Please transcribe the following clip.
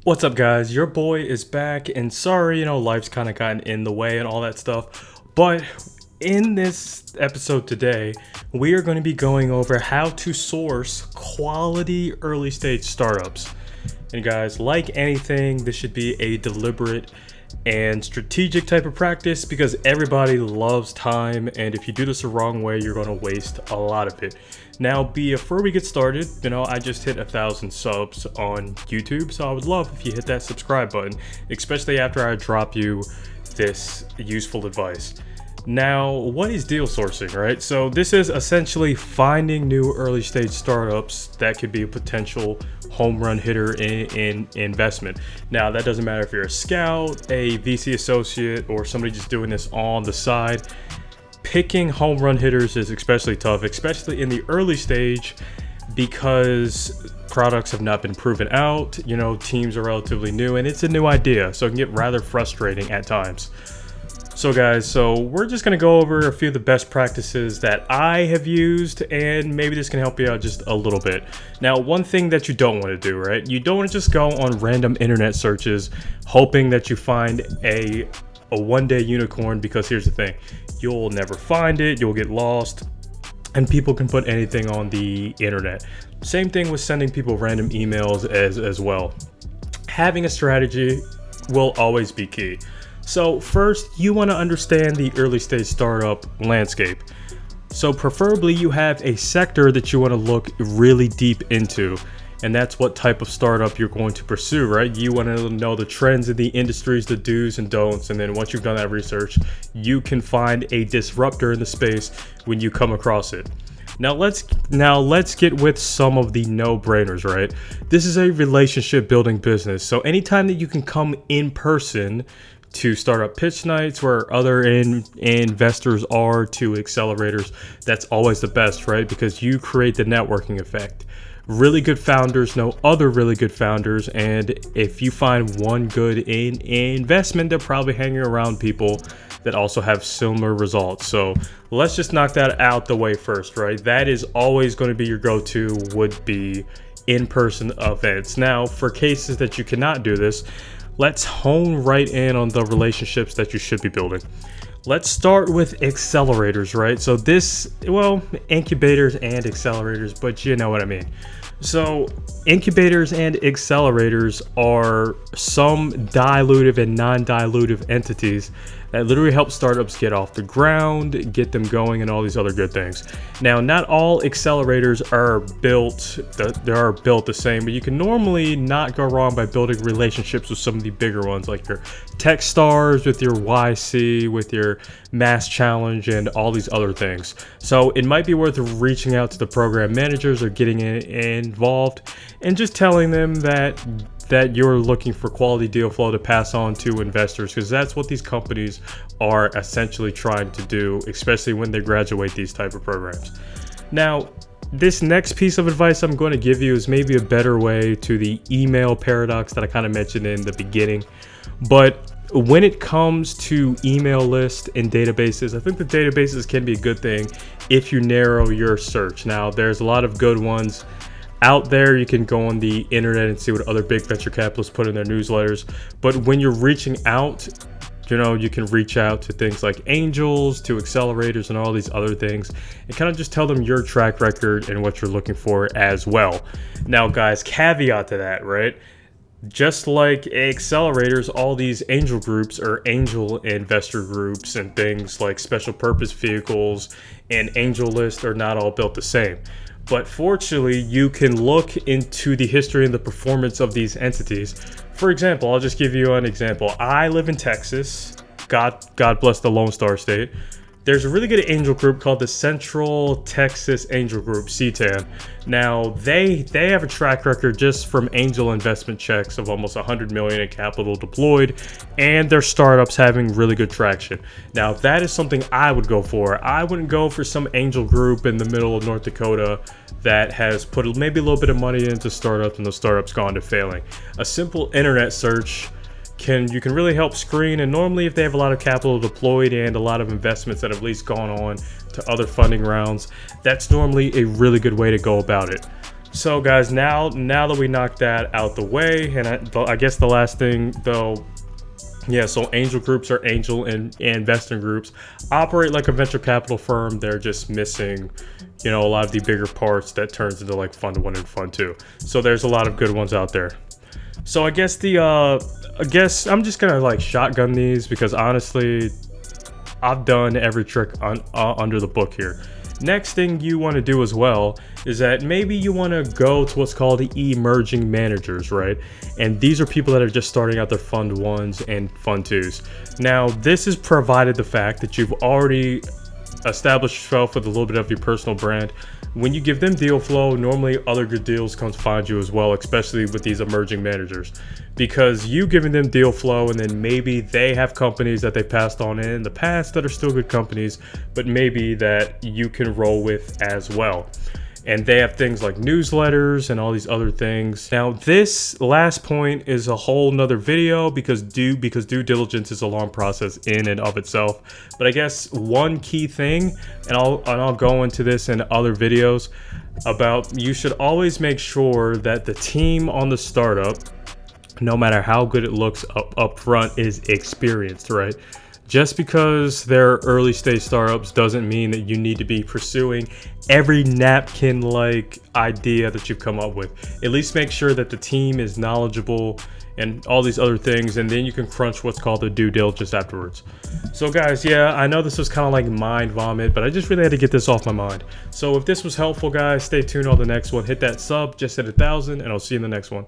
What's up, guys? Your boy is back, and sorry, life's kind of gotten in the way and all that stuff. But in this episode today, we are going to be going over how to source quality early stage startups. And guys, like anything, this should be a deliberate and strategic type of practice because everybody loves time, and if you do this the wrong way, you're going to waste a lot of it. Now, before we get started, I just hit 1,000 subs on YouTube, so I would love if you hit that subscribe button, especially after I drop you this useful advice. Now, what is deal sourcing, right? So this is essentially finding new early stage startups that could be a potential home run hitter in investment. Now, that doesn't matter if you're a scout, a VC associate, or somebody just doing this on the side. Picking home run hitters is especially tough, especially in the early stage, because products have not been proven out, teams are relatively new, and it's a new idea, so it can get rather frustrating at times. So guys, we're just going to go over a few of the best practices that I have used, and maybe this can help you out just a little bit. Now, one thing that you don't want to do, right? You don't want to just go on random internet searches hoping that you find a one-day unicorn, because here's the thing. You'll never find it, you'll get lost, and people can put anything on the internet. Same thing with sending people random emails as well. Having a strategy will always be key. So first, you want to understand the early stage startup landscape. So preferably you have a sector that you want to look really deep into, and that's what type of startup you're going to pursue, right? You want to know the trends in the industries, the do's and don'ts, and then once you've done that research, you can find a disruptor in the space when you come across it. Now let's get with some of the no-brainers, right? This is a relationship building business. So anytime that you can come in person to startup pitch nights where other investors are, to accelerators, that's always the best, right? Because you create the networking effect. Really good founders know other really good founders, and if you find one good investment, they're probably hanging around people that also have similar results. So let's just knock that out the way first, right? That is always going to be your go-to, would be in-person events. Now, for cases that you cannot do this, let's hone right in on the relationships that you should be building. Let's start with accelerators, right? So incubators and accelerators, but you know what I mean. So incubators and accelerators are some dilutive and non-dilutive entities that literally help startups get off the ground, get them going, and all these other good things. Now, not all accelerators are built the same, but you can normally not go wrong by building relationships with some of the bigger ones, like your Techstars, with your YC, with your Mass Challenge, and all these other things. So it might be worth reaching out to the program managers or getting involved and just telling them that you're looking for quality deal flow to pass on to investors, because that's what these companies are essentially trying to do, especially when they graduate these type of programs. Now, this next piece of advice I'm going to give you is maybe a better way to the email paradox that I kind of mentioned in the beginning. But when it comes to email lists and databases, I think the databases can be a good thing if you narrow your search. Now, there's a lot of good ones out there. You can go on the internet and see what other big venture capitalists put in their newsletters. But when you're reaching out, you can reach out to things like angels, to accelerators, and all these other things, and kind of just tell them your track record and what you're looking for as well. Now, guys, caveat to that, right? Just like accelerators, all these angel groups or angel investor groups and things like special purpose vehicles and angel list are not all built the same. But fortunately, you can look into the history and the performance of these entities. For example, I'll just give you an example. I live in Texas. God bless the Lone Star State. There's a really good angel group called the Central Texas Angel Group, CTAN. Now, they have a track record just from angel investment checks of almost $100 million in capital deployed, and their startups having really good traction. Now, if that is something I would go for, I wouldn't go for some angel group in the middle of North Dakota that has put maybe a little bit of money into startups and the startup's gone to failing. A simple internet search you can really help screen, and normally if they have a lot of capital deployed and a lot of investments that have at least gone on to other funding rounds, that's normally a really good way to go about it. So guys, now that we knocked that out the way, and I guess the last thing though, yeah, so angel groups are angel and investing groups, operate like a venture capital firm. They're just missing, a lot of the bigger parts that turns into like fund one and fund two. So there's a lot of good ones out there. So I guess I'm just gonna like shotgun these because honestly, I've done every trick under the book here. Next thing you want to do as well is that maybe you want to go to what's called the emerging managers, right? And these are people that are just starting out their fund ones and fund twos. Now, this is provided the fact that you've already established yourself with a little bit of your personal brand. When you give them deal flow, normally other good deals come to find you as well, especially with these emerging managers, because you giving them deal flow and then maybe they have companies that they passed on in the past that are still good companies, but maybe that you can roll with as well. And they have things like newsletters and all these other things. Now, this last point is a whole nother video because due diligence is a long process in and of itself. But I guess one key thing, and I'll go into this in other videos, about you should always make sure that the team on the startup, no matter how good it looks up front, is experienced, right? Just because they're early stage startups doesn't mean that you need to be pursuing every napkin like idea that you've come up with. At least make sure that the team is knowledgeable and all these other things, and then you can crunch what's called the due diligence afterwards. So guys, yeah, I know this was kind of like mind vomit, but I just really had to get this off my mind. So if this was helpful, guys, stay tuned on the next one. Hit that sub, just hit 1,000, and I'll see you in the next one.